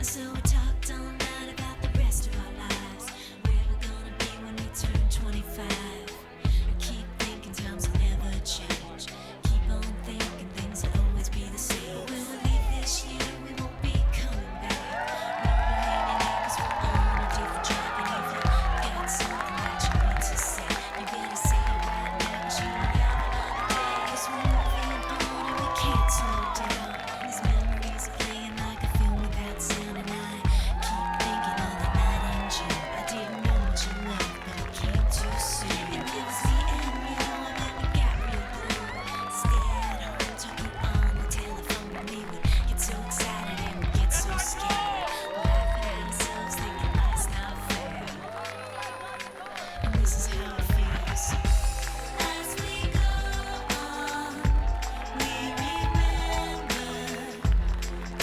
So we talked all night about the rest of our lives, where we're gonna be when we turn 25. I keep thinking times will never change. Keep on thinking things will always be the same. But when we leave this year, we won't be coming back. Maybe we're hanging out 'cause we're on a different track. And if you got something that you need to say, you better say it right now, 'cause you don't have another day. 'Cause we're moving on and we can't slow down. These memories are playing like a film without sound. And I keep thinking of the night in June. I didn't know much in love, but it came too soon. And it was me and you, and then we got real blue. Stay at home, talking on the telephone. And we would get so excited and we get so scared, laughing at ourselves, thinking life's not fair. And this is how it feels. As we go on, we remember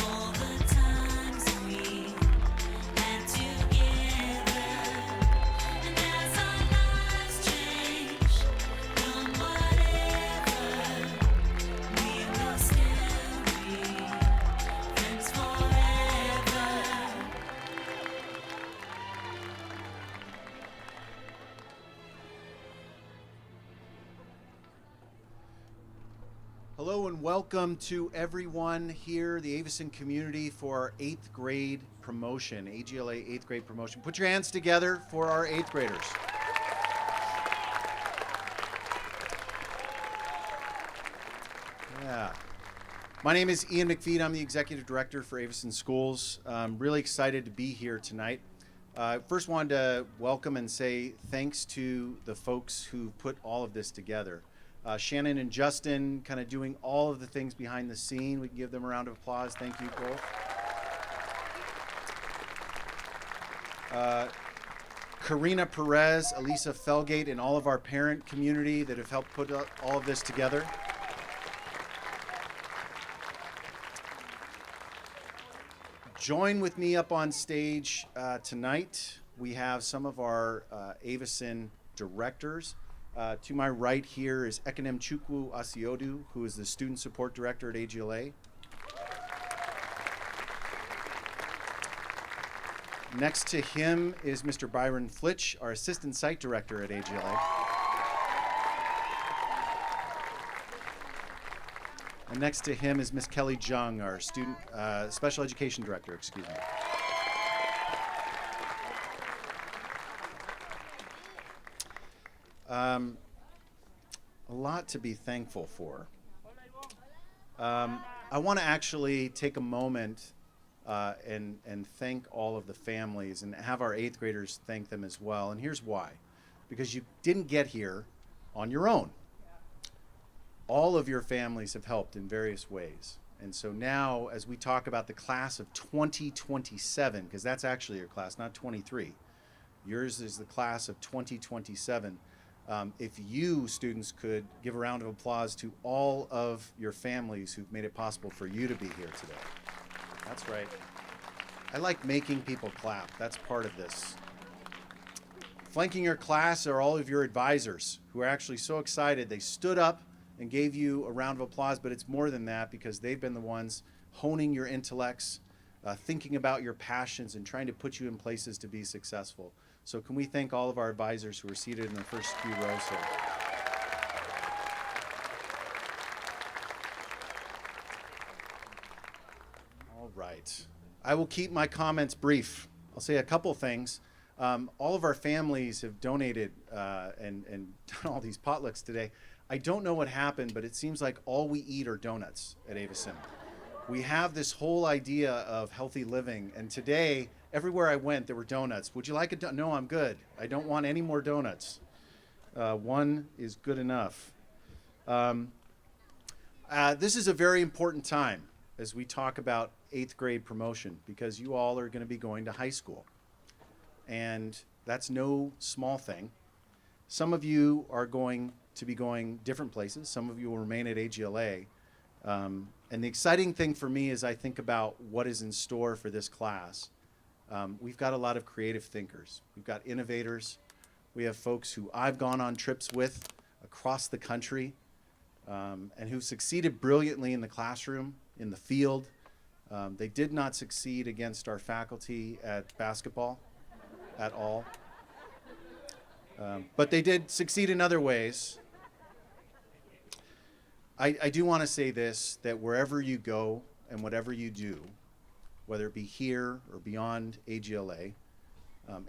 all the times we had together. And as our lives change from whatever, we will still be friends forever. Hello and welcome to everyone here, the Aveson community, for our 8th grade promotion, AGLA 8th grade promotion. Put your hands together for our 8th graders. Yeah. My name is Ian McPhee. I'm the Executive Director for Aveson Schools. I'm really excited to be here tonight. First wanted to welcome and say thanks to the folks who put all of this together. Shannon and Justin kind of doing all of the things behind the scene. We can give them a round of applause. Thank you both. Karina Perez, Elisa Felgate, and all of our parent community that have helped put all of this together. Join with me up on stage tonight. We have some of our Aveson directors. To my right here is Ekinem Chukwu Asiodu, who is the Student Support Director at AGLA. Next to him is Mr. Byron Flitch, our Assistant Site Director at AGLA. And next to him is Miss Kelly Jung, our Special Education Director, excuse me. A lot to be thankful for. I want to actually take a moment and thank all of the families and have our 8th graders thank them as well. And here's why. Because you didn't get here on your own. All of your families have helped in various ways. And so now, as we talk about the class of 2027, because that's actually your class, not 23. Yours is the class of 2027. If you, students, could give a round of applause to all of your families who've made it possible for you to be here today. That's right. I like making people clap. That's part of this. Flanking your class are all of your advisors who are actually so excited they stood up and gave you a round of applause, but it's more than that because they've been the ones honing your intellects, thinking about your passions, and trying to put you in places to be successful. So can we thank all of our advisors who are seated in the first few rows here. All right. I will keep my comments brief. I'll say a couple things. All of our families have donated and done all these potlucks today. I don't know what happened, but it seems like all we eat are donuts at Aveson. We have this whole idea of healthy living, and today, everywhere I went, there were donuts. Would you like a donut? No, I'm good. I don't want any more donuts. One is good enough. This is a very important time as we talk about 8th grade promotion because you all are going to be going to high school. And that's no small thing. Some of you are going to be going different places. Some of you will remain at AGLA. And the exciting thing for me as I think about what is in store for this class, we've got a lot of creative thinkers. We've got innovators. We have folks who I've gone on trips with across the country and who've succeeded brilliantly in the classroom, in the field, They did not succeed against our faculty at basketball at all. But they did succeed in other ways. I do want to say this, that wherever you go and whatever you do, whether it be here or beyond AGLA,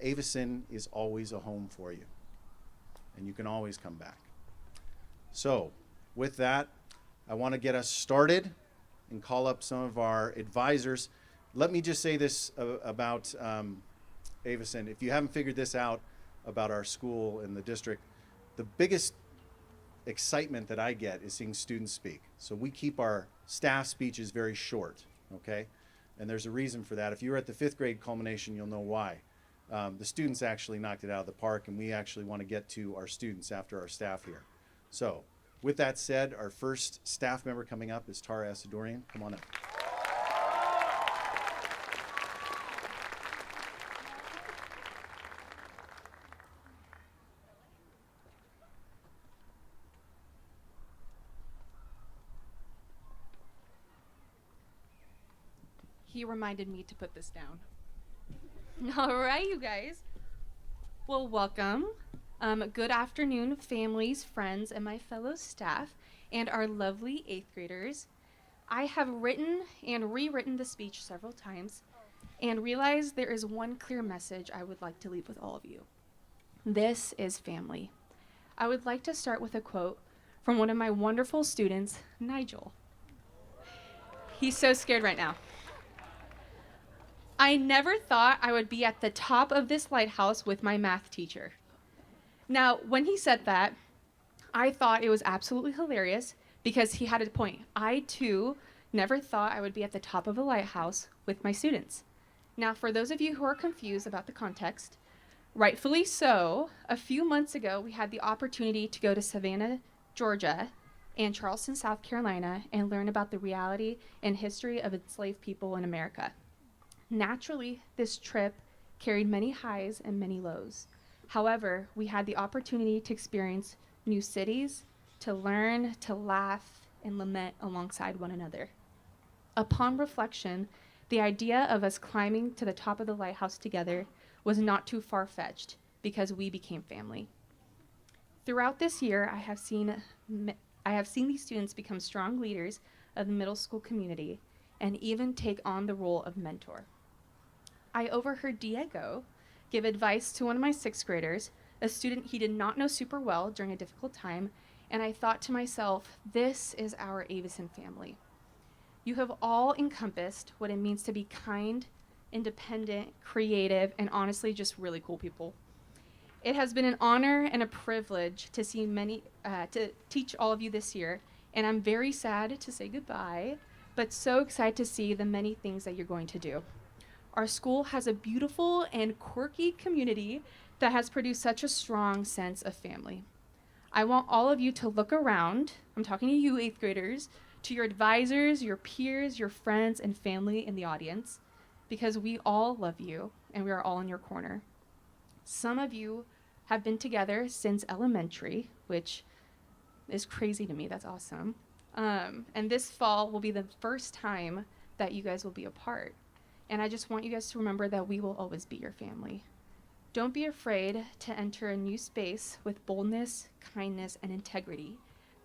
Aveson is always a home for you. And you can always come back. So, with that, I want to get us started and call up some of our advisors. Let me just say this about Aveson. If you haven't figured this out about our school and the district, the biggest excitement that I get is seeing students speak. So we keep our staff speeches very short, okay? And there's a reason for that. If you were at the 5th grade culmination, you'll know why. The students actually knocked it out of the park, and we actually want to get to our students after our staff here. So, with that said, our first staff member coming up is Tara Asadorian. Come on up. He reminded me to put this down. All right, you guys. Well, welcome. Good afternoon, families, friends, and my fellow staff, and our lovely 8th graders. I have written and rewritten the speech several times and realized there is one clear message I would like to leave with all of you. This is family. I would like to start with a quote from one of my wonderful students, Nigel. He's so scared right now. I never thought I would be at the top of this lighthouse with my math teacher. Now, when he said that, I thought it was absolutely hilarious because he had a point. I, too, never thought I would be at the top of a lighthouse with my students. Now, for those of you who are confused about the context, rightfully so, a few months ago, we had the opportunity to go to Savannah, Georgia, and Charleston, South Carolina, and learn about the reality and history of enslaved people in America. Naturally, this trip carried many highs and many lows. However, we had the opportunity to experience new cities, to learn, to laugh, and lament alongside one another. Upon reflection, the idea of us climbing to the top of the lighthouse together was not too far-fetched because we became family. Throughout this year, I have seen these students become strong leaders of the middle school community and even take on the role of mentor. I overheard Diego give advice to one of my 6th graders, a student he did not know super well during a difficult time, and I thought to myself, this is our Aveson family. You have all encompassed what it means to be kind, independent, creative, and honestly just really cool people. It has been an honor and a privilege to to teach all of you this year, and I'm very sad to say goodbye, but so excited to see the many things that you're going to do. Our school has a beautiful and quirky community that has produced such a strong sense of family. I want all of you to look around, I'm talking to you 8th graders, to your advisors, your peers, your friends, and family in the audience, because we all love you and we are all in your corner. Some of you have been together since elementary, which is crazy to me, that's awesome. And this fall will be the first time that you guys will be apart. And I just want you guys to remember that we will always be your family. Don't be afraid to enter a new space with boldness, kindness, and integrity,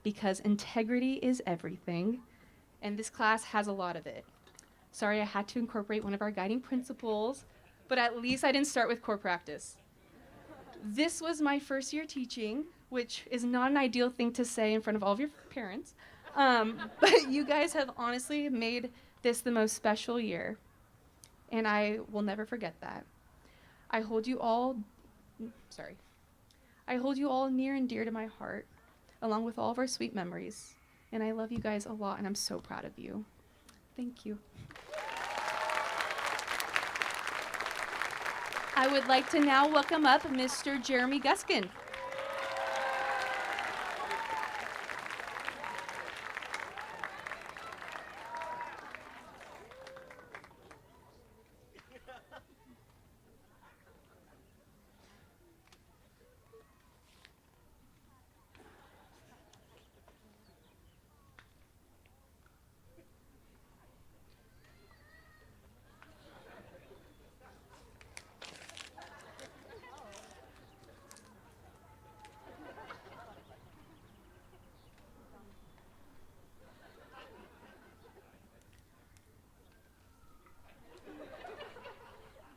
because integrity is everything, and this class has a lot of it. Sorry, I had to incorporate one of our guiding principles, but at least I didn't start with core practice. This was my first year teaching, which is not an ideal thing to say in front of all of your parents, but you guys have honestly made this the most special year. And I will never forget that. I hold you all near and dear to my heart, along with all of our sweet memories. And I love you guys a lot, and I'm so proud of you. Thank you. I would like to now welcome up Mr. Jeremy Guskin.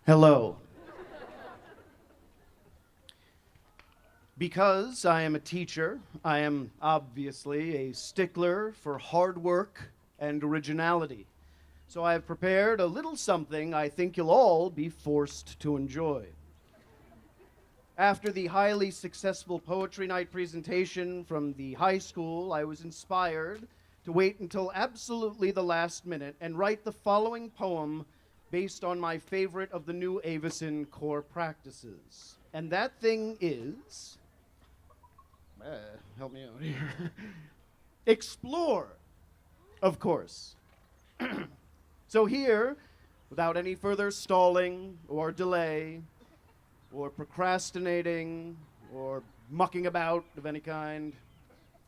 Hello. Because I am a teacher, I am obviously a stickler for hard work and originality. So I have prepared a little something I think you'll all be forced to enjoy. After the highly successful poetry night presentation from the high school, I was inspired to wait until absolutely the last minute and write the following poem based on my favorite of the new Aveson core practices. And that thing is, help me out here, explore, of course. So here, without any further stalling or delay, or procrastinating, or mucking about of any kind,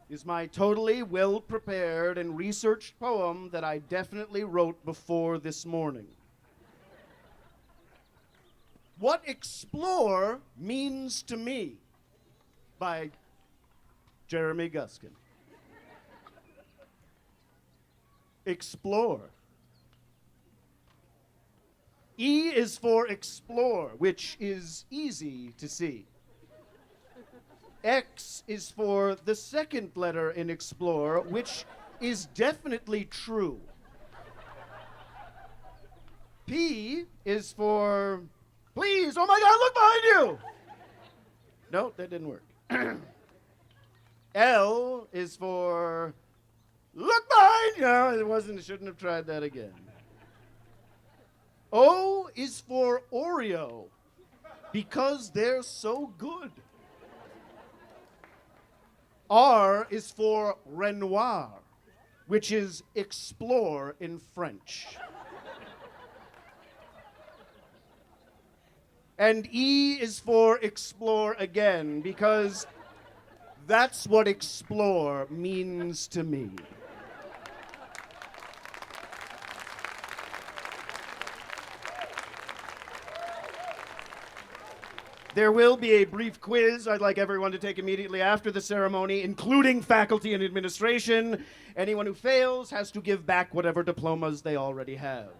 is my totally well-prepared and researched poem that I definitely wrote before this morning. What explore means to me, by Jeremy Guskin. Explore. E is for explore, which is easy to see. X is for the second letter in explore, which is definitely true. P is for please, oh my God, look behind you! No, that didn't work. L is for look behind you! No, it wasn't, shouldn't have tried that again. O is for Oreo, because they're so good. R is for Renoir, which is explore in French. And E is for explore again, because that's what explore means to me. There will be a brief quiz I'd like everyone to take immediately after the ceremony, including faculty and administration. Anyone who fails has to give back whatever diplomas they already have.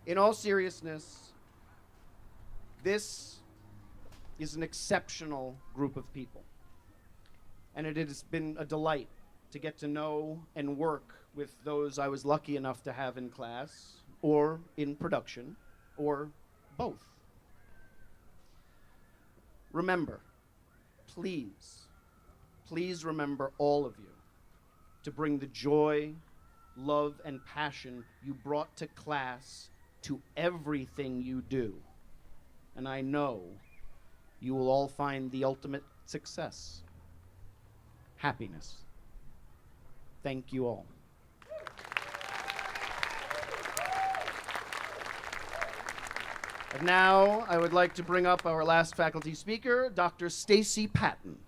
In all seriousness, this is an exceptional group of people. And it has been a delight to get to know and work with those I was lucky enough to have in class, or in production, or both. Remember, please, please remember, all of you, to bring the joy, love, and passion you brought to class to everything you do. And I know you will all find the ultimate success: happiness. Thank you all. And now I would like to bring up our last faculty speaker, Dr. Stacy Patton.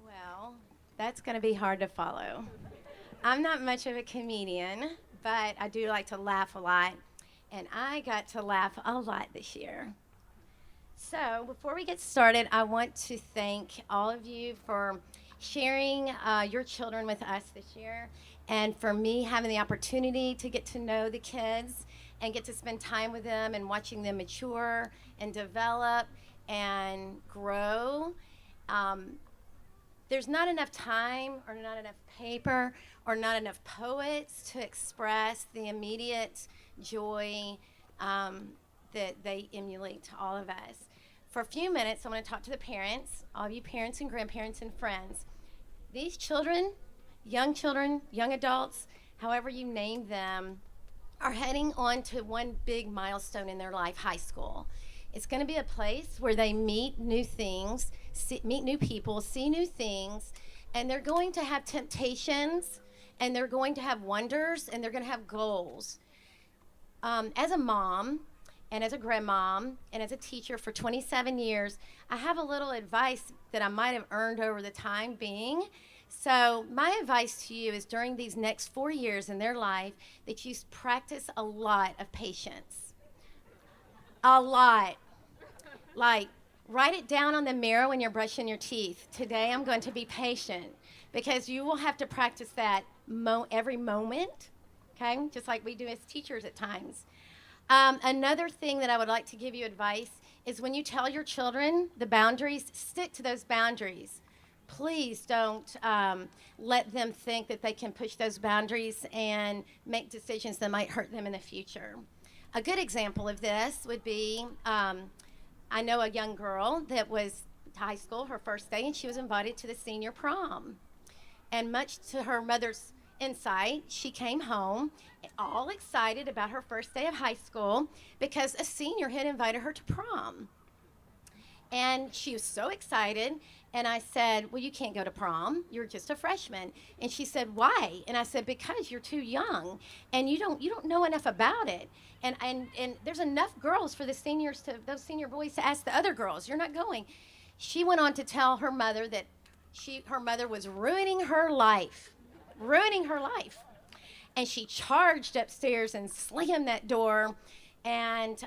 Well, that's going to be hard to follow. I'm not much of a comedian, but I do like to laugh a lot, and I got to laugh a lot this year. So before we get started, I want to thank all of you for sharing your children with us this year, and for me having the opportunity to get to know the kids and get to spend time with them and watching them mature and develop and grow. There's not enough time or not enough paper or not enough poets to express the immediate joy that they emulate to all of us. For a few minutes, I want to talk to the parents, all of you parents and grandparents and friends. These children, young adults, however you name them, are heading on to one big milestone in their life, high school. It's going to be a place where they meet new things, meet new people, see new things, and they're going to have temptations, and they're going to have wonders, and they're going to have goals. As a mom, and as a grandmom, and as a teacher for 27 years, I have a little advice that I might have earned over the time being So my advice to you is during these next 4 years in their life that you practice a lot of patience. A lot. Like, write it down on the mirror when you're brushing your teeth. Today I'm going to be patient, because you will have to practice that every moment, okay? Just like we do as teachers at times. Another thing that I would like to give you advice is when you tell your children the boundaries, stick to those boundaries. Please don't let them think that they can push those boundaries and make decisions that might hurt them in the future. A good example of this would be I know a young girl that was high school, her first day, and she was invited to the senior prom. And much to her mother's insight, she came home all excited about her first day of high school because a senior had invited her to prom. And she was so excited. And I said, well, you can't go to prom. You're just a freshman. And she said, why? And I said, because you're too young and you don't know enough about it. And there's enough girls for those senior boys to ask the other girls. You're not going. She went on to tell her mother that her mother was ruining her life. And she charged upstairs and slammed that door and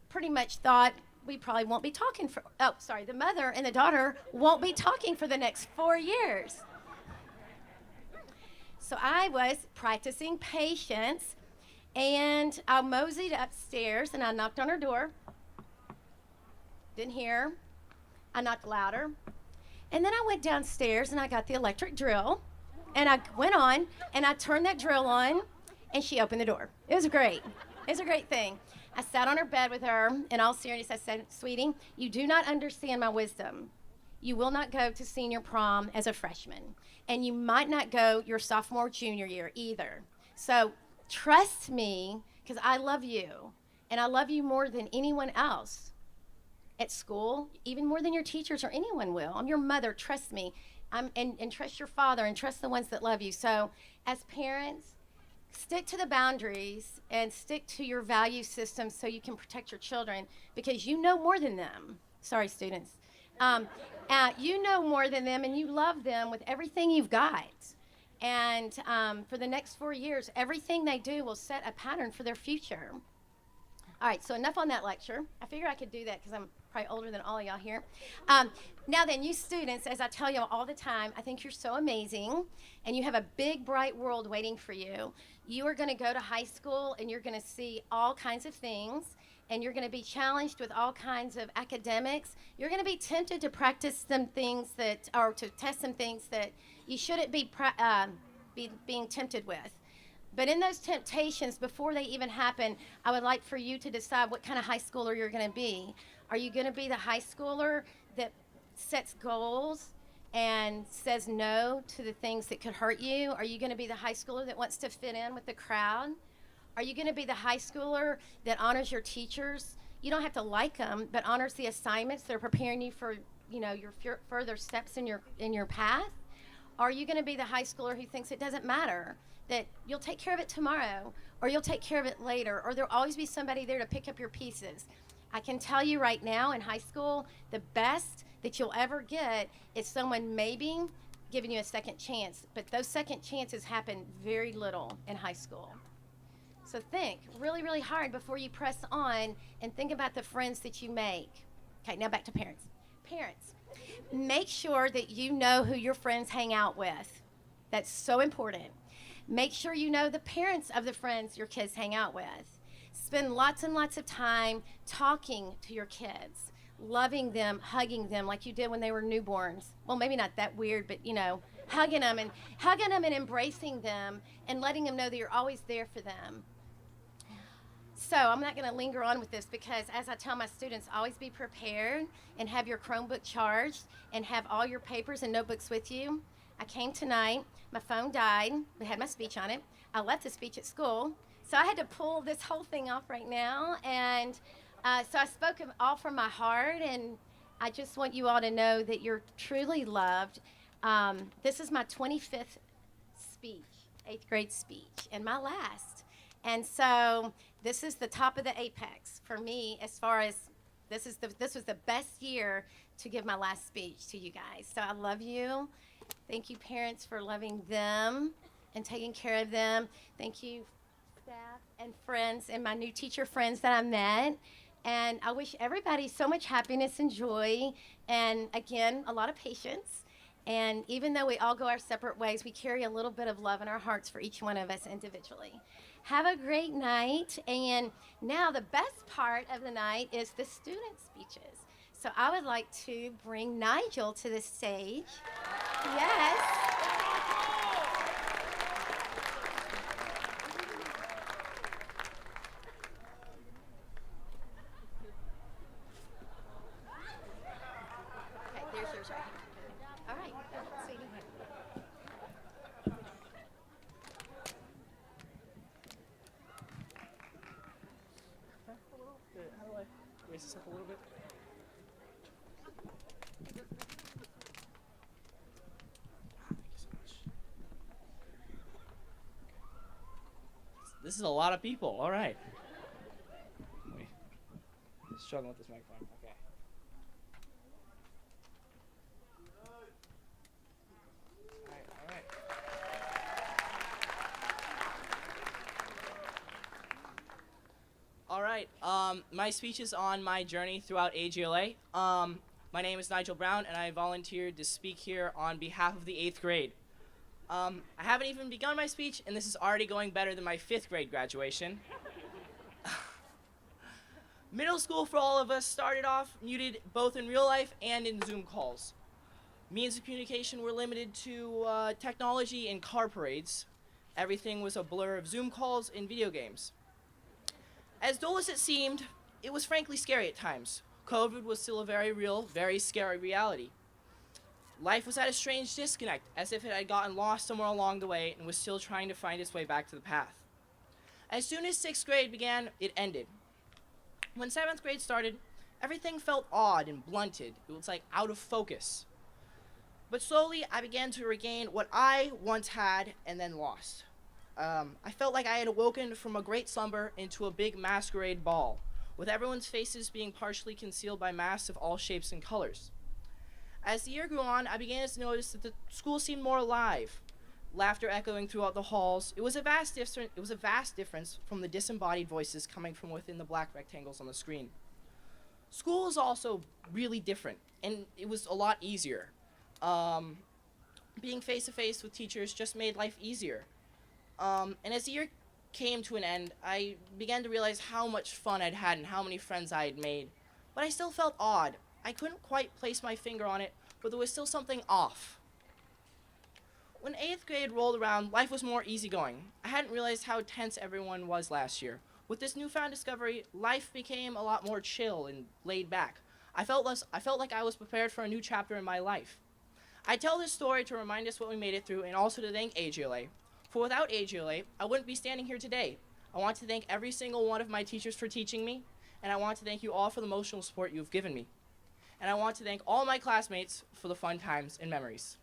pretty much thought, we probably won't be talking the mother and the daughter won't be talking for the next 4 years. So I was practicing patience, and I moseyed upstairs and I knocked on her door. Didn't hear her. I knocked louder. And then I went downstairs and I got the electric drill, and I went on and I turned that drill on, and she opened the door. It was great. It was a great thing. I sat on her bed with her. In all seriousness, I said, sweetie, you do not understand my wisdom. You will not go to senior prom as a freshman, and you might not go your sophomore, junior year either. So trust me, because I love you, and I love you more than anyone else at school, even more than your teachers or anyone will. I'm your mother. Trust me. And trust your father, and trust the ones that love you. So as parents, stick to the boundaries and stick to your value system so you can protect your children, because you know more than them. Sorry, students. You know more than them, and you love them with everything you've got. And for the next 4 years, everything they do will set a pattern for their future. All right, so enough on that lecture. I figure I could do that because I'm probably older than all of y'all here. Now then, you students, as I tell you all the time, I think you're so amazing, and you have a big, bright world waiting for you. You are going to go to high school, and you're going to see all kinds of things, and you're going to be challenged with all kinds of academics. You're going to be tempted to practice some things or to test some things that you shouldn't be being tempted with. But in those temptations, before they even happen, I would like for you to decide what kind of high schooler you're going to be. Are you going to be the high schooler that sets goals and says no to the things that could hurt you? Are you going to be the high schooler that wants to fit in with the crowd? Are you going to be the high schooler that honors your teachers? You don't have to like them, but honors the assignments. They're preparing you for, your further steps in your path. Are you going to be the high schooler who thinks it doesn't matter, that you'll take care of it tomorrow, or you'll take care of it later, or there'll always be somebody there to pick up your pieces? I can tell you right now, in high school, the best that you'll ever get is someone maybe giving you a second chance, but those second chances happen very little in high school. So think really, really hard before you press on, and think about the friends that you make. Okay, now back to parents. Parents, make sure that you know who your friends hang out with. That's so important. Make sure you know the parents of the friends your kids hang out with. Spend lots and lots of time talking to your kids, loving them, hugging them like you did when they were newborns. Well, maybe not that weird, but hugging them and embracing them and letting them know that you're always there for them. So I'm not going to linger on with this, because as I tell my students, always be prepared and have your Chromebook charged and have all your papers and notebooks with you. I came tonight, my phone died, it had my speech on it. I left the speech at school, so I had to pull this whole thing off right now, and so I spoke all from my heart, and I just want you all to know that you're truly loved. This is my 25th speech, 8th grade speech, and my last. And so this is the top of the apex for me as far as This was the best year to give my last speech to you guys. So I love you. Thank you, parents, for loving them and taking care of them. Thank you, staff and friends and my new teacher friends that I met. And I wish everybody so much happiness and joy, and again, a lot of patience. And even though we all go our separate ways, we carry a little bit of love in our hearts for each one of us individually. Have a great night. And now the best part of the night is the student speeches. So I would like to bring Nigel to the stage. Yes. Okay, there's yours right here. All right, sweetie. How do I raise this up a little bit? Thank you so much. This is a lot of people. All right. Wait. Struggling with this microphone. Okay. All right. All right. My speech is on my journey throughout AGLA. My name is Nigel Brown, and I volunteered to speak here on behalf of the 8th grade. I haven't even begun my speech, and this is already going better than my 5th grade graduation. Middle school for all of us started off muted both in real life and in Zoom calls. Means of communication were limited to technology and car parades. Everything was a blur of Zoom calls and video games. As dull as it seemed, it was frankly scary at times. COVID was still a very real, very scary reality. Life was at a strange disconnect, as if it had gotten lost somewhere along the way and was still trying to find its way back to the path. As soon as 6th grade began, it ended. When 7th grade started, everything felt odd and blunted. It was like out of focus. But slowly, I began to regain what I once had and then lost. I felt like I had awoken from a great slumber into a big masquerade ball, with everyone's faces being partially concealed by masks of all shapes and colors. As the year grew on, I began to notice that the school seemed more alive, laughter echoing throughout the halls. It was a vast difference from the disembodied voices coming from within the black rectangles on the screen. School was also really different, and it was a lot easier. Being face-to-face with teachers just made life easier. And as the year came to an end, I began to realize how much fun I'd had and how many friends I had made. But I still felt odd. I couldn't quite place my finger on it, but there was still something off. When 8th grade rolled around, life was more easygoing. I hadn't realized how tense everyone was last year. With this newfound discovery, life became a lot more chill and laid back. I felt like I was prepared for a new chapter in my life. I tell this story to remind us what we made it through and also to thank AGLA. For without AGLA, I wouldn't be standing here today. I want to thank every single one of my teachers for teaching me, and I want to thank you all for the emotional support you've given me. And I want to thank all my classmates for the fun times and memories.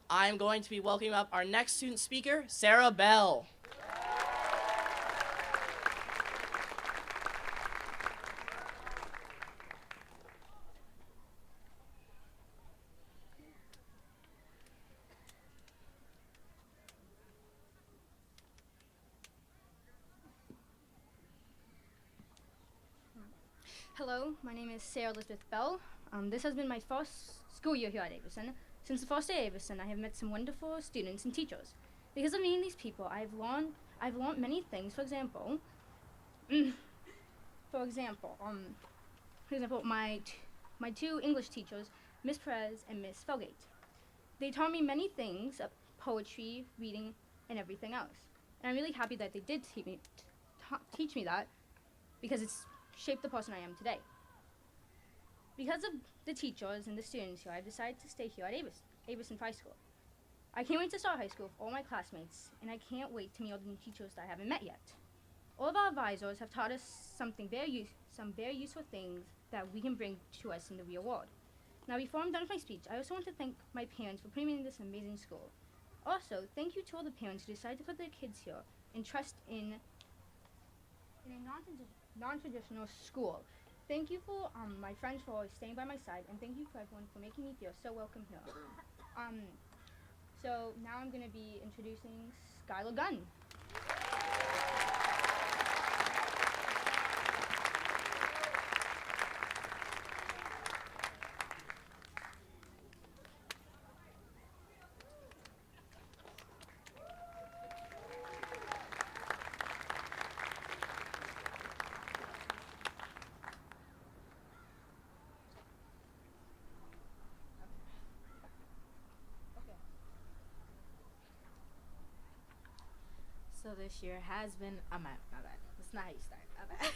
I'm going to be welcoming up our next student speaker, Sarah Bell. Hello, my name is Sarah Elizabeth Bell. This has been my first school year here at Aveson. Since the first day at Aveson, I have met some wonderful students and teachers. Because of meeting these people, I've learned many things. For example, my two English teachers, Miss Perez and Miss Felgate. They taught me many things, poetry, reading, and everything else. And I'm really happy that they did teach me that, because it's shaped the person I am today. Because of the teachers and the students here, I've decided to stay here at Aveson High School. I can't wait to start high school with all my classmates, and I can't wait to meet all the new teachers that I haven't met yet. All of our advisors have taught us some very useful things that we can bring to us in the real world. Now, before I'm done with my speech, I also want to thank my parents for putting me in this amazing school. Also, thank you to all the parents who decided to put their kids here and trust in a non-traditional school. Thank you for my friends for always staying by my side, and thank you for everyone for making me feel so welcome here. So now I'm going to be introducing Skylar Gunn. So this year has been. Oh my bad. That's not how you start. My bad.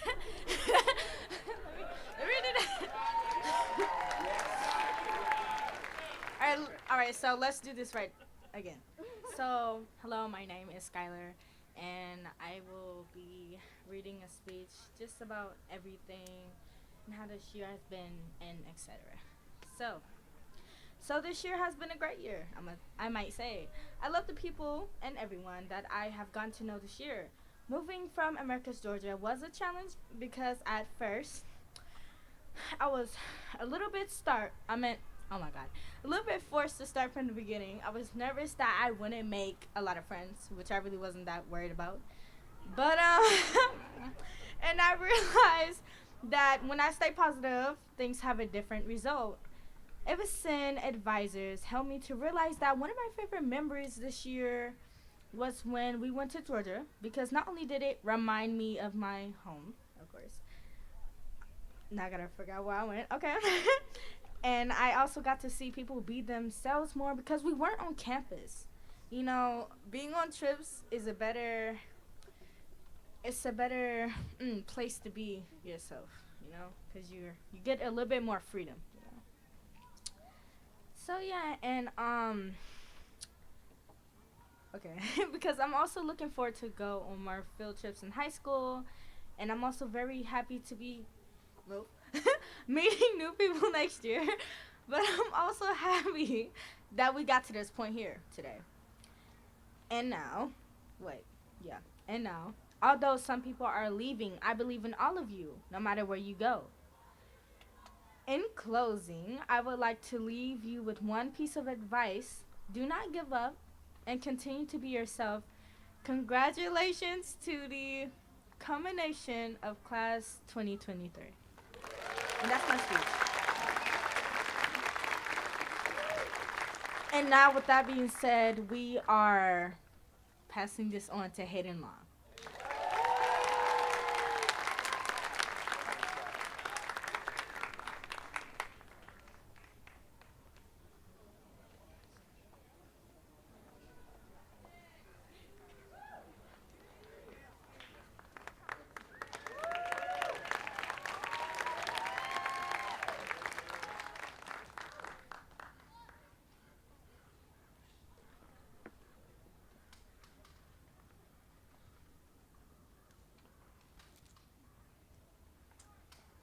let me do that. All right. So let's do this right again. So hello, my name is Skylar, and I will be reading a speech just about everything and how this year has been and etc. So this year has been a great year, I might say. I love the people and everyone that I have gotten to know this year. Moving from Americus, Georgia was a challenge because at first I was a little bit a little bit forced to start from the beginning. I was nervous that I wouldn't make a lot of friends, which I really wasn't that worried about. But and I realized that when I stay positive, things have a different result. Aveson advisors helped me to realize that one of my favorite memories this year was when we went to Georgia, because not only did it remind me of my home, of course. Now I gotta figure out where I went. Okay. And I also got to see people be themselves more because we weren't on campus. You know, being on trips is a better place to be yourself, you know, because you get a little bit more freedom. So yeah, and okay, because I'm also looking forward to go on more field trips in high school, and I'm also very happy to be meeting new people next year. But I'm also happy that we got to this point here today. And now, although some people are leaving, I believe in all of you, no matter where you go. In closing, I would like to leave you with one piece of advice. Do not give up and continue to be yourself. Congratulations to the culmination of class 2023. And that's my speech. And now with that being said, we are passing this on to Hayden Long.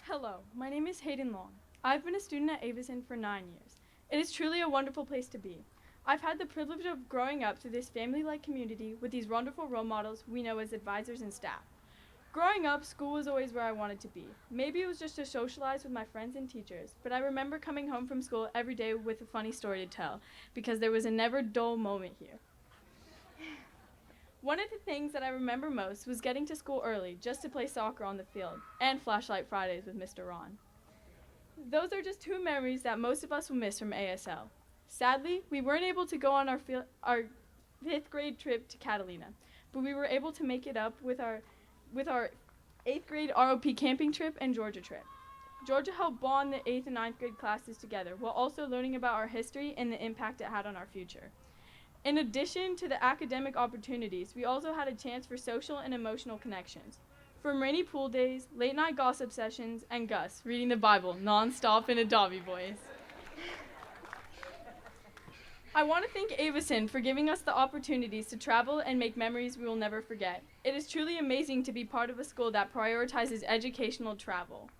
Hello, my name is Hayden Long. I've been a student at Aveson for 9 years. It is truly a wonderful place to be. I've had the privilege of growing up to this family-like community with these wonderful role models we know as advisors and staff. Growing up, school was always where I wanted to be. Maybe it was just to socialize with my friends and teachers, but I remember coming home from school every day with a funny story to tell, because there was a never dull moment here. One of the things that I remember most was getting to school early just to play soccer on the field, and Flashlight Fridays with Mr. Ron. Those are just two memories that most of us will miss from ASL. Sadly, we weren't able to go on our 5th grade trip to Catalina, but we were able to make it up with our 8th grade ROP camping trip and Georgia trip. Georgia helped bond the 8th and 9th grade classes together while also learning about our history and the impact it had on our future. In addition to the academic opportunities, we also had a chance for social and emotional connections. From rainy pool days, late night gossip sessions, and Gus reading the Bible nonstop in a Dobby voice. I want to thank Aveson for giving us the opportunities to travel and make memories we will never forget. It is truly amazing to be part of a school that prioritizes educational travel.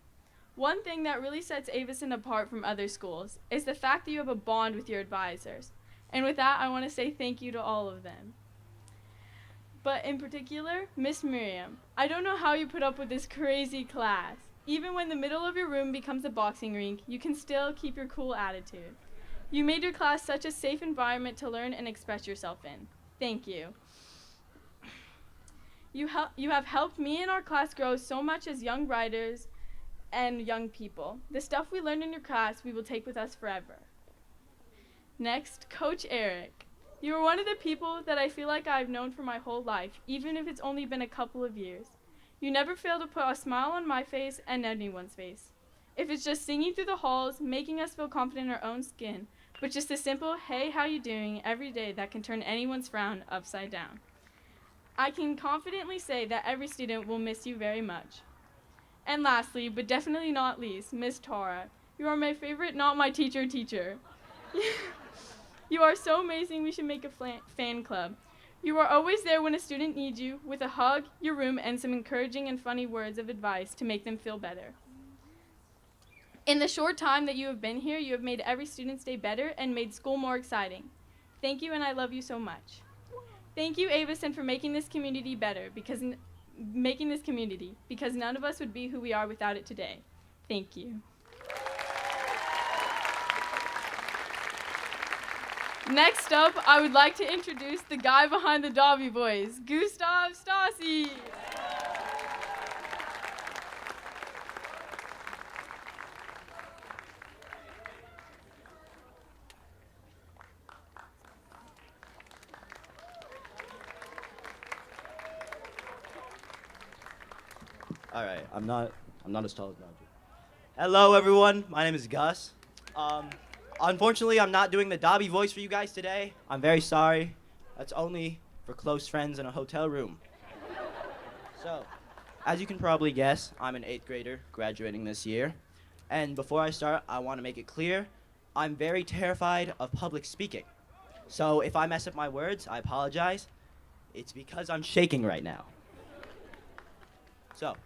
One thing that really sets Aveson apart from other schools is the fact that you have a bond with your advisors. And with that, I want to say thank you to all of them. But in particular, Miss Miriam. I don't know how you put up with this crazy class. Even when the middle of your room becomes a boxing rink, you can still keep your cool attitude. You made your class such a safe environment to learn and express yourself in. Thank you. You have helped me and our class grow so much as young writers and young people. The stuff we learned in your class we will take with us forever. Next, Coach Eric. You are one of the people that I feel like I've known for my whole life, even if it's only been a couple of years. You never fail to put a smile on my face and anyone's face. If it's just singing through the halls, making us feel confident in our own skin, but just a simple, hey, how you doing, every day that can turn anyone's frown upside down. I can confidently say that every student will miss you very much. And lastly, but definitely not least, Miss Tara. You are my favorite, not my teacher. You are so amazing, we should make a fan club. You are always there when a student needs you, with a hug, your room, and some encouraging and funny words of advice to make them feel better. In the short time that you have been here, you have made every student's day better and made school more exciting. Thank you, and I love you so much. Thank you, Aveson, for making this community better, because none of us would be who we are without it today. Thank you. Next up, I would like to introduce the guy behind the Dobby Boys, Gustav Stasi. All right, I'm not as tall as Najee. Hello, everyone. My name is Gus. Unfortunately, I'm not doing the Dobby voice for you guys today. I'm very sorry. That's only for close friends in a hotel room. So, as you can probably guess, I'm an 8th grader graduating this year. And before I start, I want to make it clear, I'm very terrified of public speaking. So if I mess up my words, I apologize. It's because I'm shaking right now. So,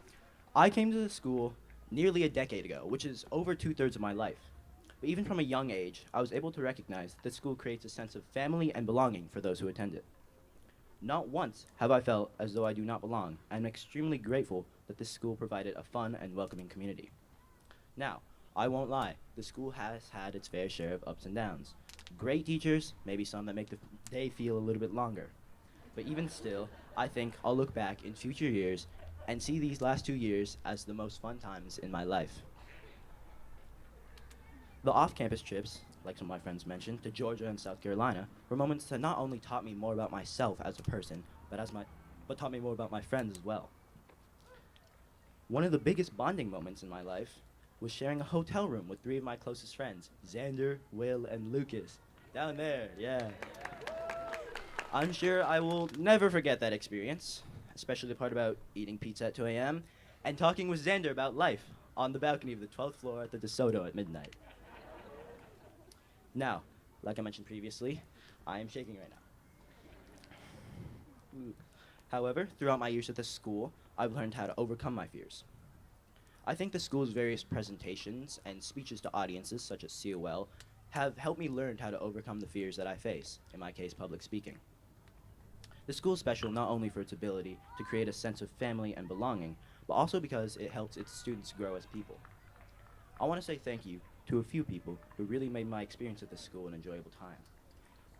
I came to the school nearly a decade ago, which is over 2/3 of my life. But even from a young age, I was able to recognize that school creates a sense of family and belonging for those who attend it. Not once have I felt as though I do not belong. I'm extremely grateful that this school provided a fun and welcoming community. Now, I won't lie, the school has had its fair share of ups and downs. Great teachers, maybe some that make the day feel a little bit longer. But even still, I think I'll look back in future years and see these last 2 years as the most fun times in my life. The off-campus trips, like some of my friends mentioned, to Georgia and South Carolina, were moments that not only taught me more about myself as a person, but taught me more about my friends as well. One of the biggest bonding moments in my life was sharing a hotel room with 3 of my closest friends, Xander, Will, and Lucas. Down there, yeah. I'm sure I will never forget that experience, especially the part about eating pizza at 2 a.m. and talking with Xander about life on the balcony of the 12th floor at the DeSoto at midnight. Now, like I mentioned previously, I am shaking right now. However, throughout my years at this school, I've learned how to overcome my fears. I think the school's various presentations and speeches to audiences, such as COL, have helped me learn how to overcome the fears that I face, in my case, public speaking. The school is special not only for its ability to create a sense of family and belonging, but also because it helps its students grow as people. I want to say thank you to a few people who really made my experience at this school an enjoyable time.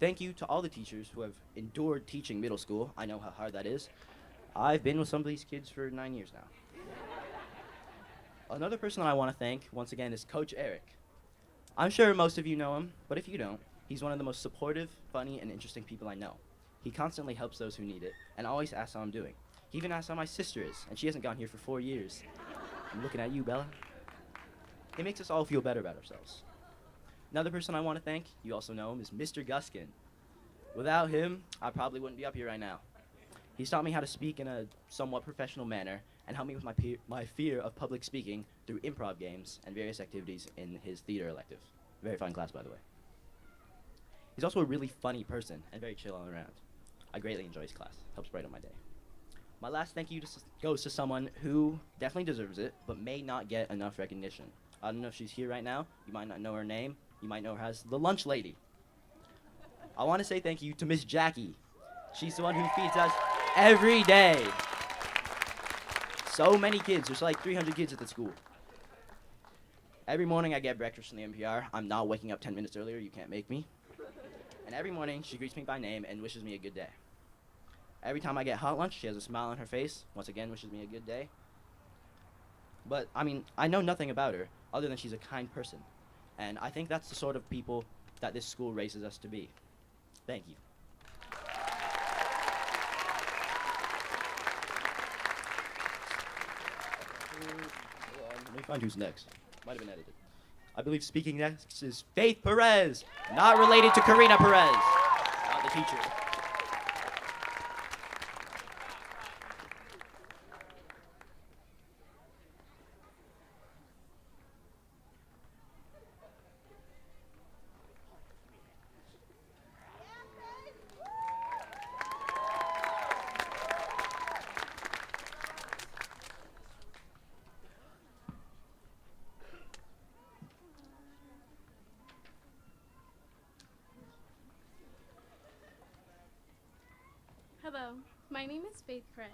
Thank you to all the teachers who have endured teaching middle school. I know how hard that is. I've been with some of these kids for 9 years now. Another person that I want to thank, once again, is Coach Eric. I'm sure most of you know him, but if you don't, he's one of the most supportive, funny, and interesting people I know. He constantly helps those who need it, and always asks how I'm doing. He even asks how my sister is, and she hasn't gone here for 4 years. I'm looking at you, Bella. It makes us all feel better about ourselves. Another person I want to thank, you also know him, is Mr. Guskin. Without him, I probably wouldn't be up here right now. He's taught me how to speak in a somewhat professional manner and helped me with my fear of public speaking through improv games and various activities in his theater elective. Very fun class, by the way. He's also a really funny person and very chill all around. I greatly enjoy his class. Helps brighten my day. My last thank you goes to someone who definitely deserves it, but may not get enough recognition. I don't know if she's here right now. You might not know her name. You might know her as the lunch lady. I want to say thank you to Miss Jackie. She's the one who feeds us every day. So many kids. There's like 300 kids at the school. Every morning I get breakfast from the NPR. I'm not waking up 10 minutes earlier. You can't make me. And every morning she greets me by name and wishes me a good day. Every time I get hot lunch, she has a smile on her face. Once again, wishes me a good day. But, I mean, I know nothing about her other than she's a kind person. And I think that's the sort of people that this school raises us to be. Thank you. Let me find who's next. Might have been edited. I believe speaking next is Faith Perez, not related to Karina Perez, not the teacher. Hello, my name is Faith Perez.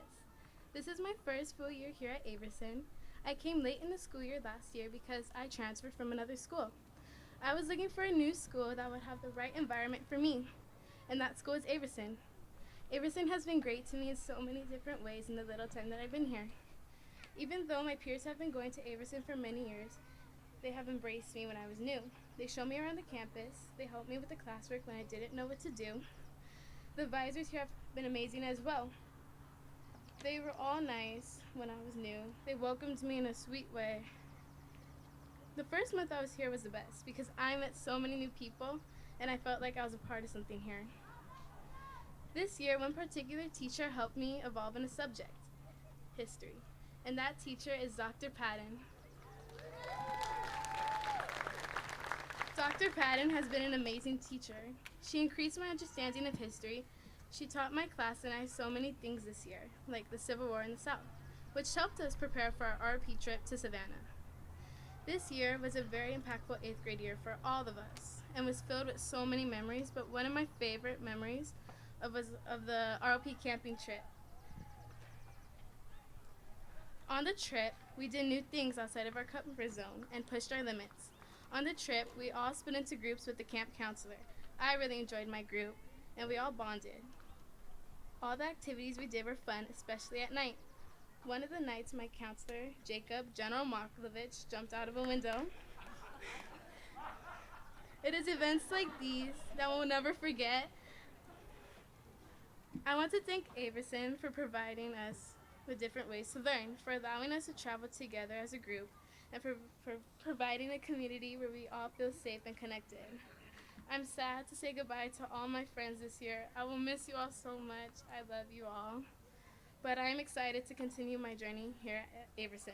This is my first full year here at Aveson. I came late in the school year last year because I transferred from another school. I was looking for a new school that would have the right environment for me, and that school is Aveson. Aveson has been great to me in so many different ways in the little time that I've been here. Even though my peers have been going to Aveson for many years, they have embraced me when I was new. They showed me around the campus, they helped me with the classwork when I didn't know what to do. The advisors here have been amazing as well. They were all nice when I was new. They welcomed me in a sweet way. The first month I was here was the best because I met so many new people and I felt like I was a part of something here. This year, one particular teacher helped me evolve in a subject, history, and that teacher is Dr. Patton. Dr. Patton has been an amazing teacher. She increased my understanding of history. She taught my class and I so many things this year, like the Civil War in the South, which helped us prepare for our RP trip to Savannah. This year was a very impactful 8th grade year for all of us and was filled with so many memories, but one of my favorite memories was of the RLP camping trip. On the trip, we did new things outside of our comfort zone and pushed our limits. On the trip, we all split into groups with the camp counselor. I really enjoyed my group, and we all bonded. All the activities we did were fun, especially at night. One of the nights, my counselor, Jacob General Markovich, jumped out of a window. It is events like these that we'll never forget. I want to thank Aveson for providing us with different ways to learn, for allowing us to travel together as a group, and for providing a community where we all feel safe and connected. I'm sad to say goodbye to all my friends this year. I will miss you all so much. I love you all. But I am excited to continue my journey here at Aveson.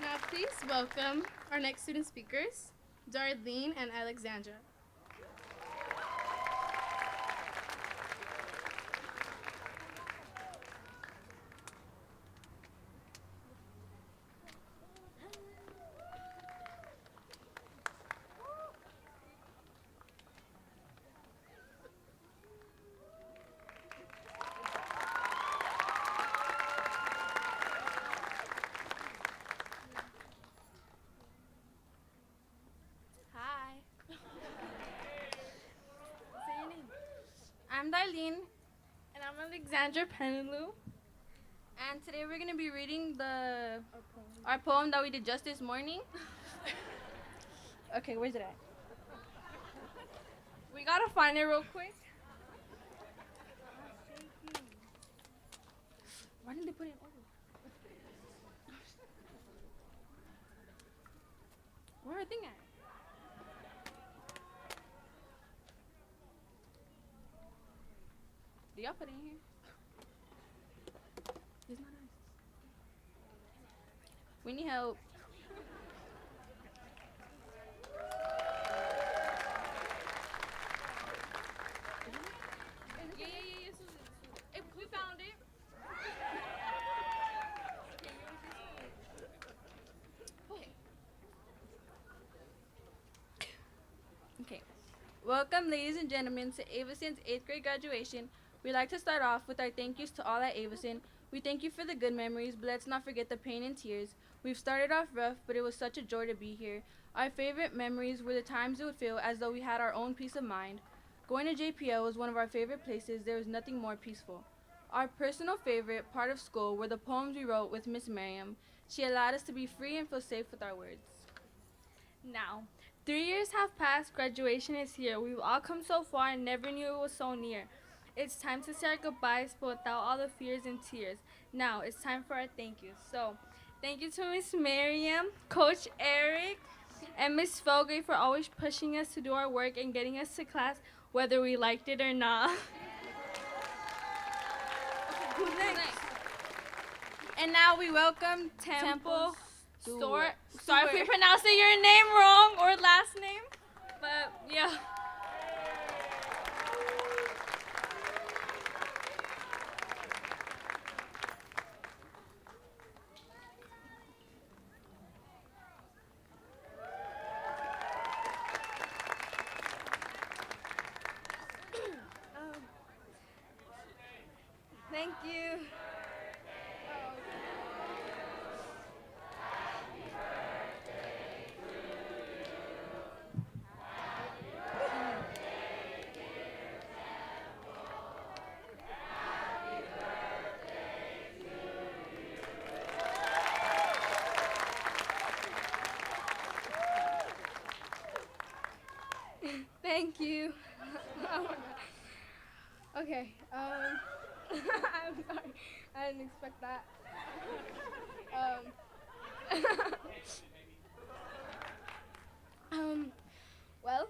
Now please welcome our next student speakers, Darlene and Alexandra. I'm Darlene. And I'm Alexandra Penalou. And today we're going to be reading our poem that we did just this morning. Okay, where's it at? We got to find it real quick. Why didn't they put it in order? Where are they at? Do y'all put it in here? It's not us. We need help. Welcome, ladies and gentlemen, to Aveson's 8th grade graduation. We'd like to start off with our thank yous to all at Aveson. We thank you for the good memories, but let's not forget the pain and tears. We've started off rough, but it was such a joy to be here. Our favorite memories were the times it would feel as though we had our own peace of mind. Going to JPL was one of our favorite places. There was nothing more peaceful. Our personal favorite part of school were the poems we wrote with Miss Miriam. She allowed us to be free and feel safe with our words. Now, 3 years have passed, graduation is here. We've all come so far and never knew it was so near. It's time to say our goodbyes, but without all the fears and tears. Now, it's time for our thank yous. So, thank you to Miss Miriam, Coach Eric, and Miss Fogarty for always pushing us to do our work and getting us to class whether we liked it or not. Who's next? And now we welcome Temple Sorry if we pronounced your name wrong or last name, but yeah. Thank you. Thank you. Oh my God. Okay. I'm sorry. I didn't expect that. Well,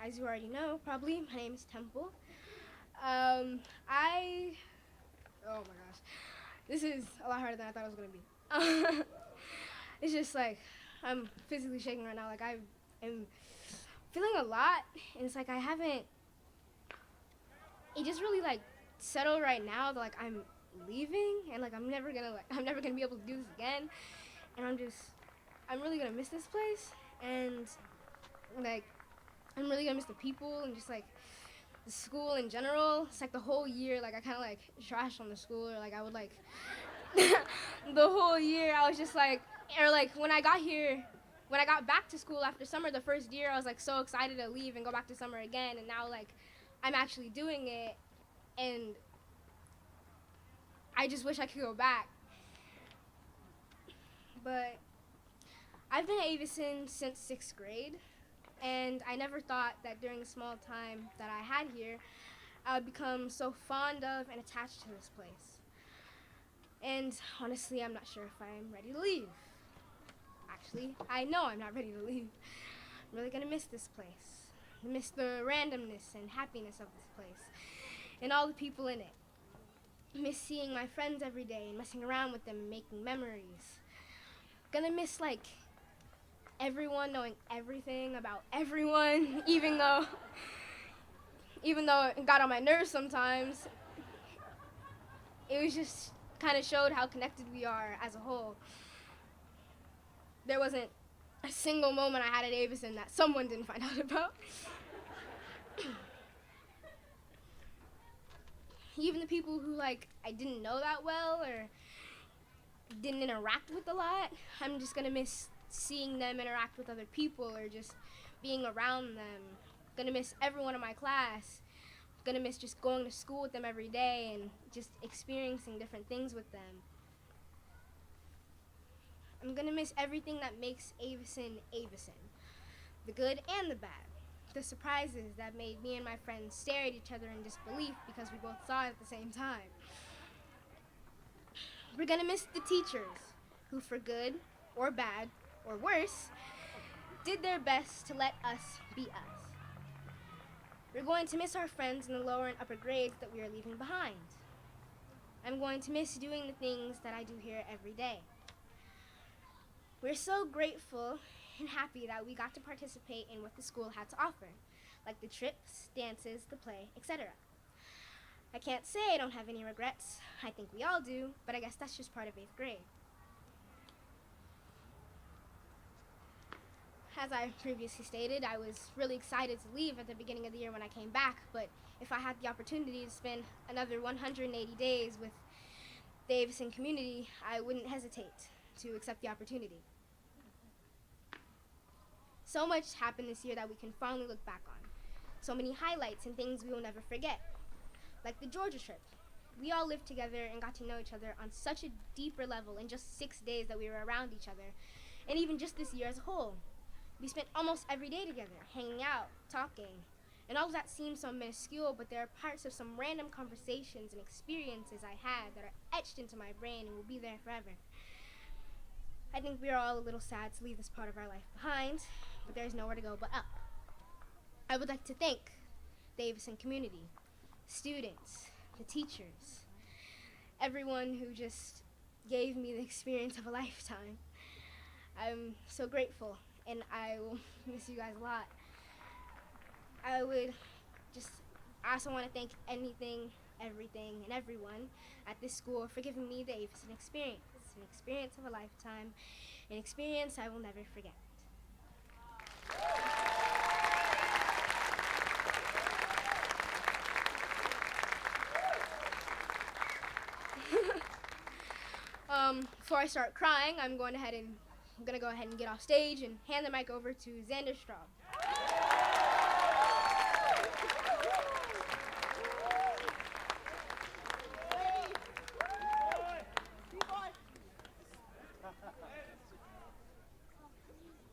as you already know, probably, my name is Temple. Oh my gosh. This is a lot harder than I thought it was going to be. It's just like, I'm physically shaking right now. Like, I am feeling a lot, and it's like I haven't, it just really like settled right now that like I'm leaving, and like I'm never gonna be able to do this again, and I'm really gonna miss this place, and like I'm really gonna miss the people and just like the school in general. It's like the whole year, like I kind of like trashed on the school, or like I would like the whole year I was just like, or like when I got back to school after summer the first year, I was like so excited to leave and go back to summer again, and now like I'm actually doing it, and I just wish I could go back. But I've been at Aveson since 6th grade, and I never thought that during the small time that I had here, I would become so fond of and attached to this place. And honestly, I'm not sure if I'm ready to leave. Actually, I know I'm not ready to leave. I'm really gonna miss this place. Miss the randomness and happiness of this place and all the people in it. Miss seeing my friends every day and messing around with them and making memories. Gonna miss like everyone knowing everything about everyone, even though it got on my nerves sometimes. It was just kind of showed how connected we are as a whole. There wasn't a single moment I had at Aveson that someone didn't find out about. Even the people who like I didn't know that well or didn't interact with a lot, I'm just gonna miss seeing them interact with other people or just being around them. Gonna miss everyone in my class. Gonna miss just going to school with them every day and just experiencing different things with them. I'm gonna miss everything that makes Aveson Aveson. The good and the bad. The surprises that made me and my friends stare at each other in disbelief because we both saw it at the same time. We're gonna miss the teachers who, for good or bad or worse, did their best to let us be us. We're going to miss our friends in the lower and upper grades that we are leaving behind. I'm going to miss doing the things that I do here every day. We're so grateful and happy that we got to participate in what the school had to offer, like the trips, dances, the play, etc. I can't say I don't have any regrets. I think we all do, but I guess that's just part of 8th grade. as I previously stated, I was really excited to leave at the beginning of the year when I came back, but if I had the opportunity to spend another 180 days with the Aveson community, I wouldn't hesitate to accept the opportunity. So much happened this year that we can finally look back on. So many highlights and things we will never forget, like the Georgia trip. We all lived together and got to know each other on such a deeper level in just 6 days that we were around each other, and even just this year as a whole. We spent almost every day together, hanging out, talking, and all of that seems so minuscule, but there are parts of some random conversations and experiences I had that are etched into my brain and will be there forever. I think we are all a little sad to leave this part of our life behind, but there's nowhere to go but up. I would like to thank the Aveson community, students, the teachers, everyone who just gave me the experience of a lifetime. I'm so grateful, and I will miss you guys a lot. I also want to thank anything, everything, and everyone at this school for giving me the Aveson experience. It's an experience of a lifetime, an experience I will never forget. Before I start crying, I'm going to go ahead and get off stage and hand the mic over to Xander Straub.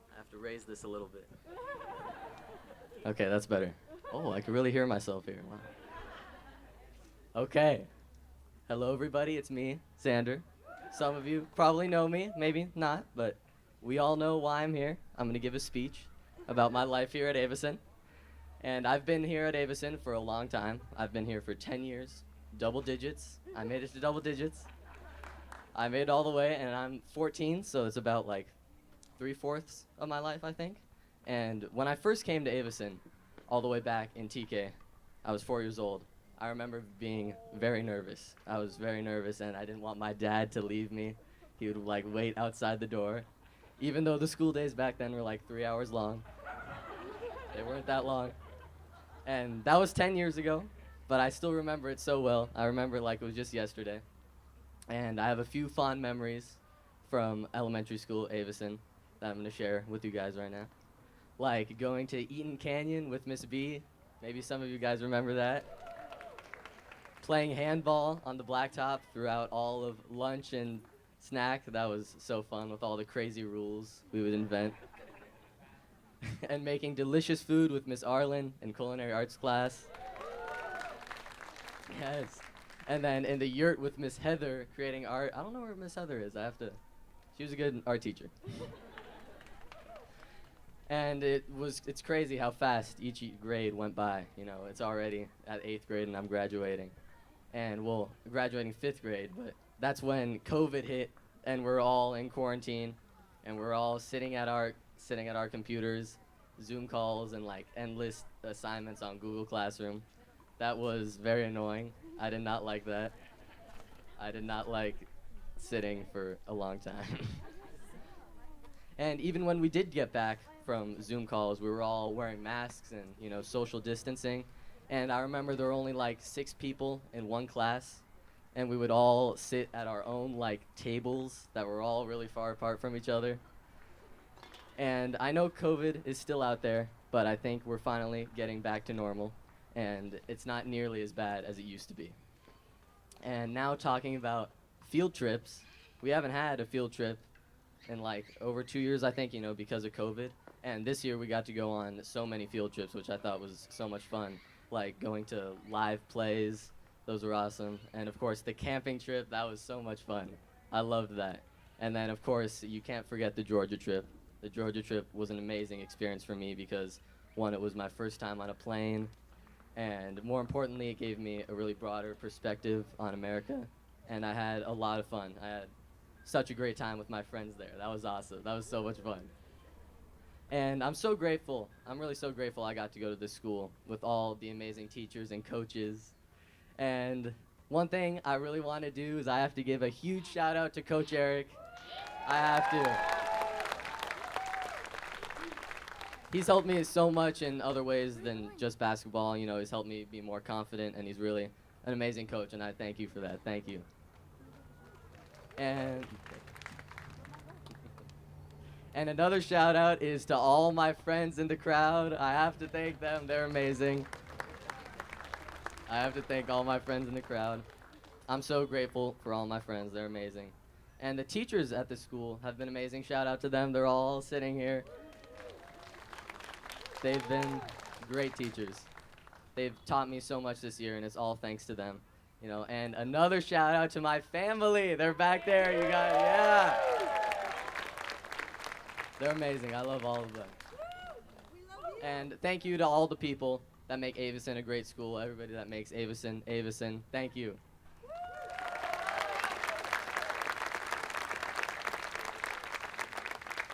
I have to raise this a little bit. Okay, that's better. Oh, I can really hear myself here. Wow. Okay. Hello, everybody. It's me, Xander. Some of you probably know me, maybe not, but we all know why I'm here. I'm going to give a speech about my life here at Aveson. And I've been here at Aveson for a long time. I've been here for 10 years, double digits. I made it to double digits. I made it all the way, and I'm 14, so it's about like 3/4 of my life, I think. And when I first came to Aveson, all the way back in TK, I was 4 years old. I remember being very nervous. I was very nervous, and I didn't want my dad to leave me. He would like wait outside the door, even though the school days back then were like 3 hours long. They weren't that long. And that was 10 years ago, but I still remember it so well. I remember it like it was just yesterday. And I have a few fond memories from elementary school, Aveson, that I'm going to share with you guys right now. Like going to Eaton Canyon with Miss B. Maybe some of you guys remember that. Playing handball on the blacktop throughout all of lunch and snack. That was so fun with all the crazy rules we would invent. And making delicious food with Miss Arlen in culinary arts class. Yes. And then in the yurt with Miss Heather creating art. I don't know where Miss Heather is. She was a good art teacher. And it's crazy how fast each grade went by. You know, it's already at 8th grade and I'm graduating. And graduating 5th grade, but that's when COVID hit and we're all in quarantine and we're all sitting at our computers, Zoom calls and like endless assignments on Google Classroom. That was very annoying. I did not like that. I did not like sitting for a long time. And even when we did get back from Zoom calls, we were all wearing masks and, you know, social distancing. And I remember there were only like 6 people in one class, and we would all sit at our own like tables that were all really far apart from each other. And I know COVID is still out there, but I think we're finally getting back to normal, and it's not nearly as bad as it used to be. And now talking about field trips, we haven't had a field trip in like over 2 years, I think, you know, because of COVID. And this year we got to go on so many field trips, which I thought was so much fun. Like going to live plays, those were awesome. And of course the camping trip, that was so much fun. I loved that. And then of course you can't forget the Georgia trip. The Georgia trip was an amazing experience for me because one, it was my first time on a plane, and more importantly, it gave me a really broader perspective on America, and I had a lot of fun. I had such a great time with my friends there. That was awesome. That was so much fun. And I'm so grateful. I'm really so grateful I got to go to this school with all the amazing teachers and coaches. And one thing I really want to do is I have to give a huge shout out to Coach Eric. I have to. he's helped me so much in other ways than just basketball. You know, he's helped me be more confident, and he's really an amazing coach, and I thank you for that. Thank you. And another shout out is to all my friends in the crowd. I have to thank them. They're amazing. I have to thank all my friends in the crowd. I'm so grateful for all my friends. They're amazing. And the teachers at the school have been amazing. Shout out to them. They're all sitting here. They've been great teachers. They've taught me so much this year, and it's all thanks to them. You know, and another shout out to my family. They're back there, you guys. Yeah. They're amazing. I love all of them. And thank you to all the people that make Aveson a great school. Everybody that makes Aveson, Aveson. Thank you.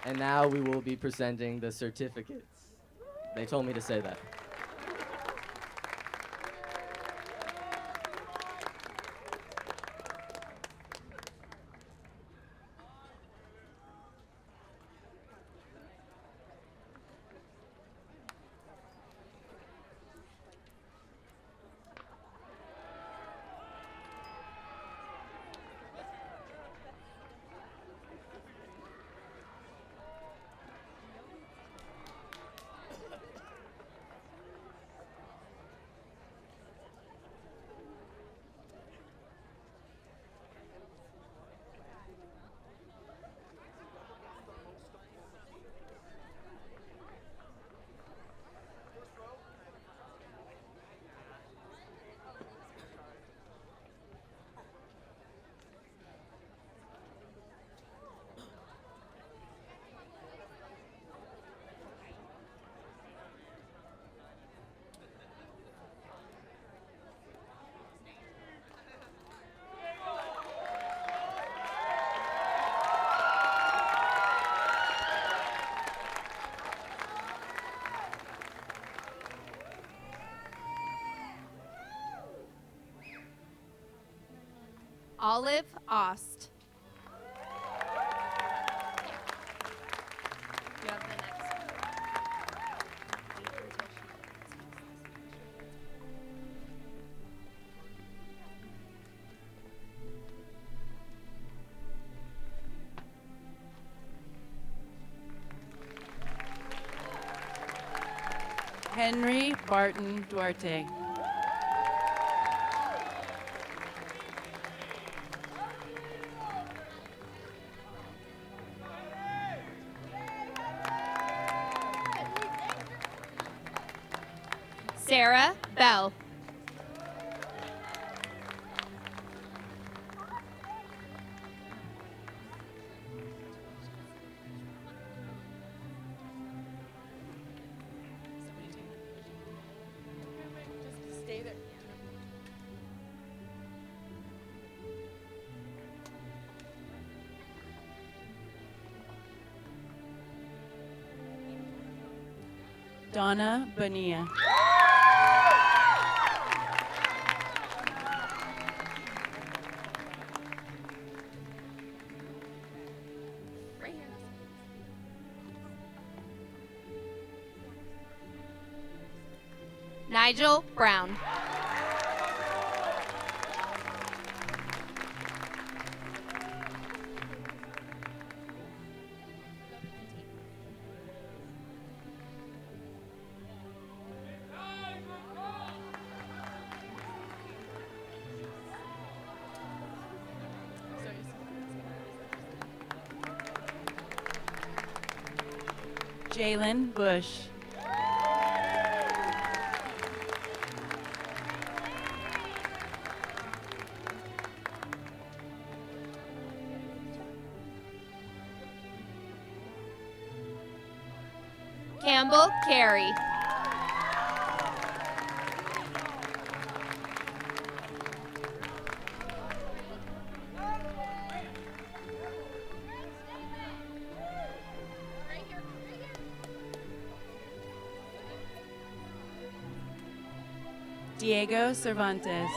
And now we will be presenting the certificates. They told me to say that. Olive Ost. You have the next one. Henry Barton Duarte. Sarah Bell. Stay there. Donna Bonilla. Nigel Brown. Jalen Bush. Campbell Carey. Diego Cervantes.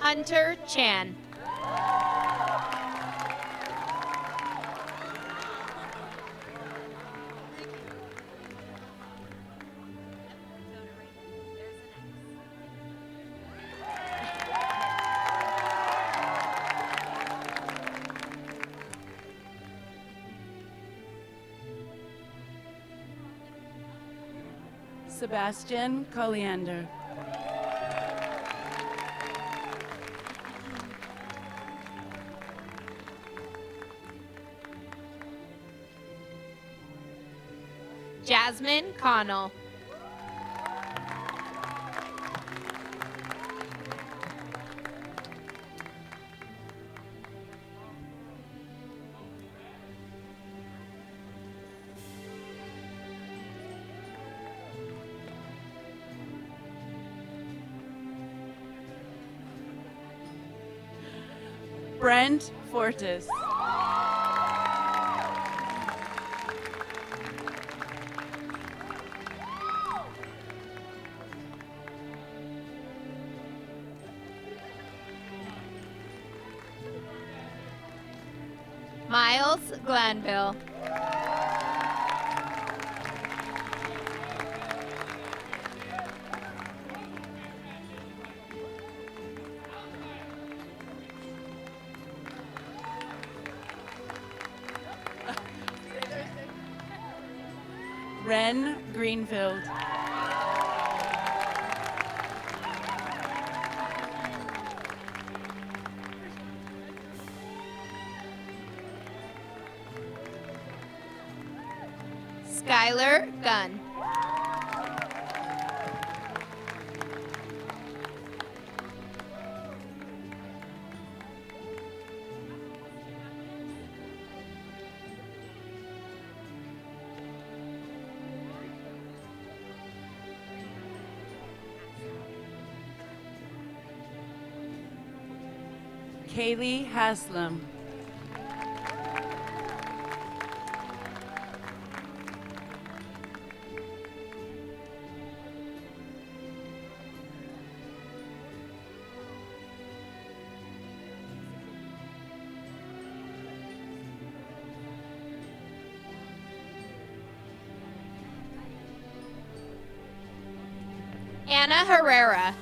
Hunter Chan. Sebastian Colliander. Jasmine Connell. Brent Fortis. Miles Glanville. Ren Greenfield. Skylar Gunn. Kaylee Haslam. Anna Herrera.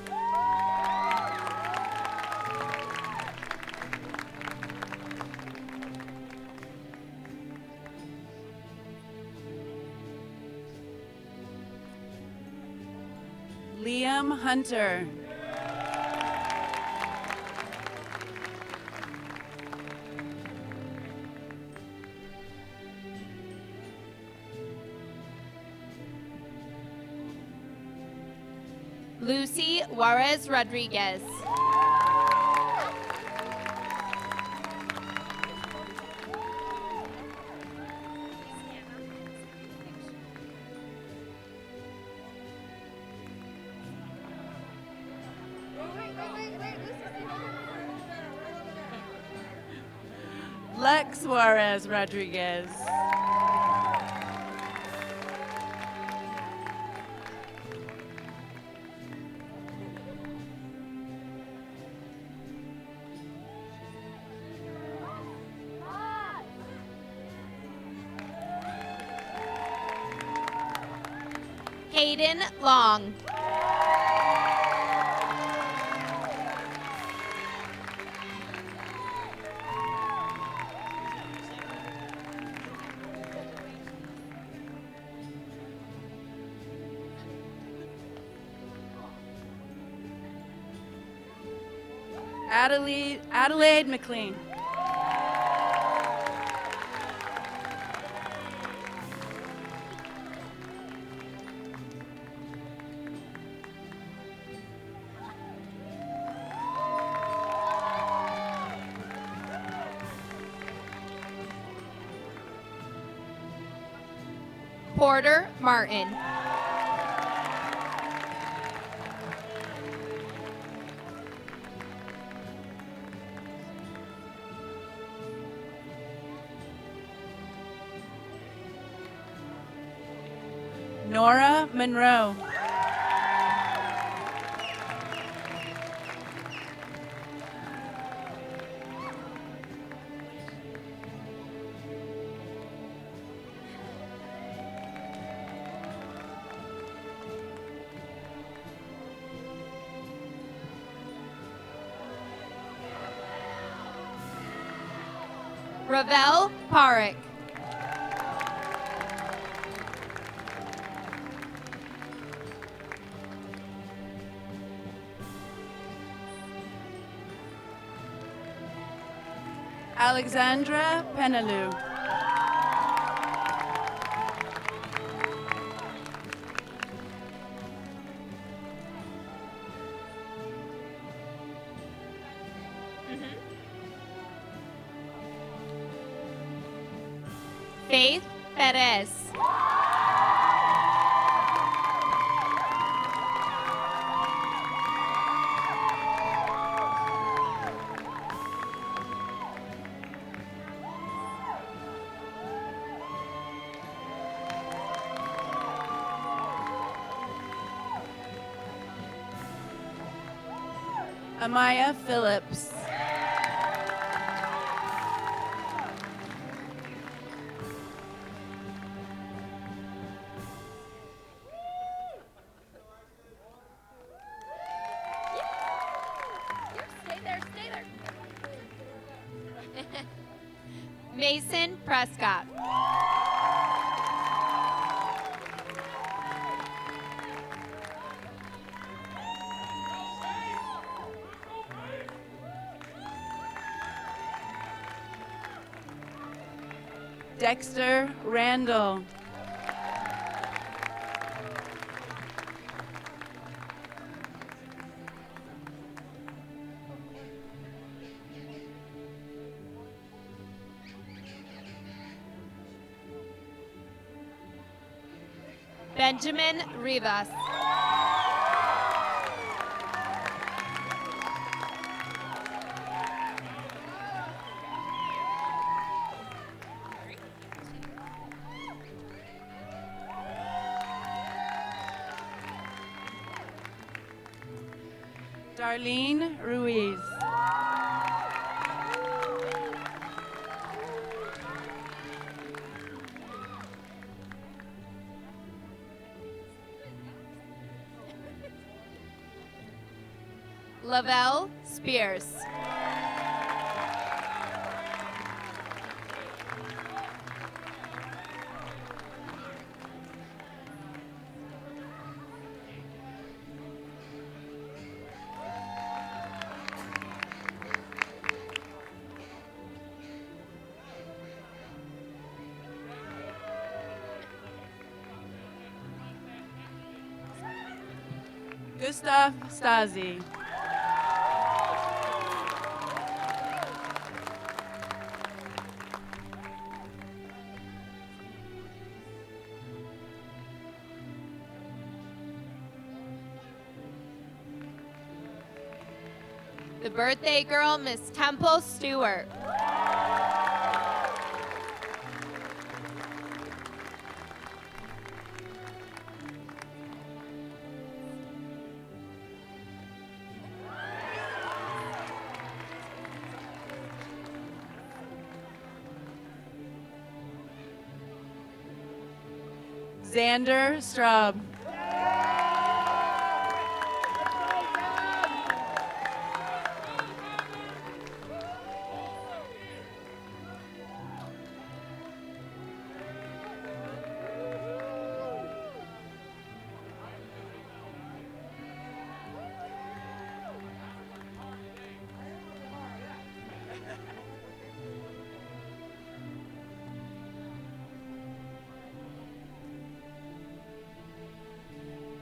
Liam Hunter. Lucy Juarez Rodriguez. Lex Juarez Rodriguez. Hayden Long. Adelaide McLean. Porter Martin. Nora Monroe. Ravel Parik. Alexandra Penalou. Faith Perez. Amaya Phillips. Stay there, stay there. Mason Prescott. Dexter Randall. Benjamin Rivas. Darlene Ruiz. Lavelle Spears. Gustav Stasi. The birthday girl, Miss Temple Stewart. Xander Straub.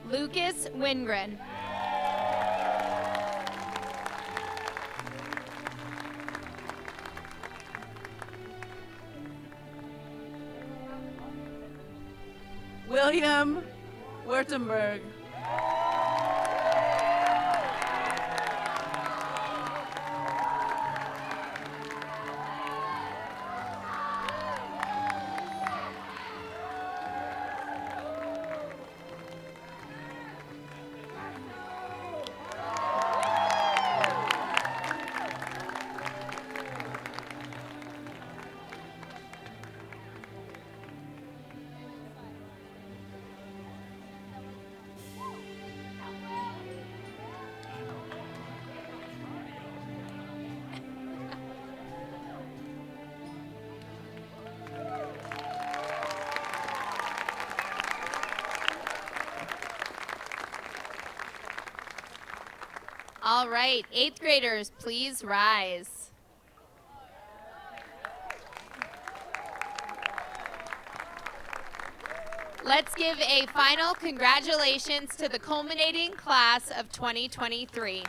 Lucas Wingren. William Württemberg. All right, 8th graders, please rise. Let's give a final congratulations to the culminating class of 2023.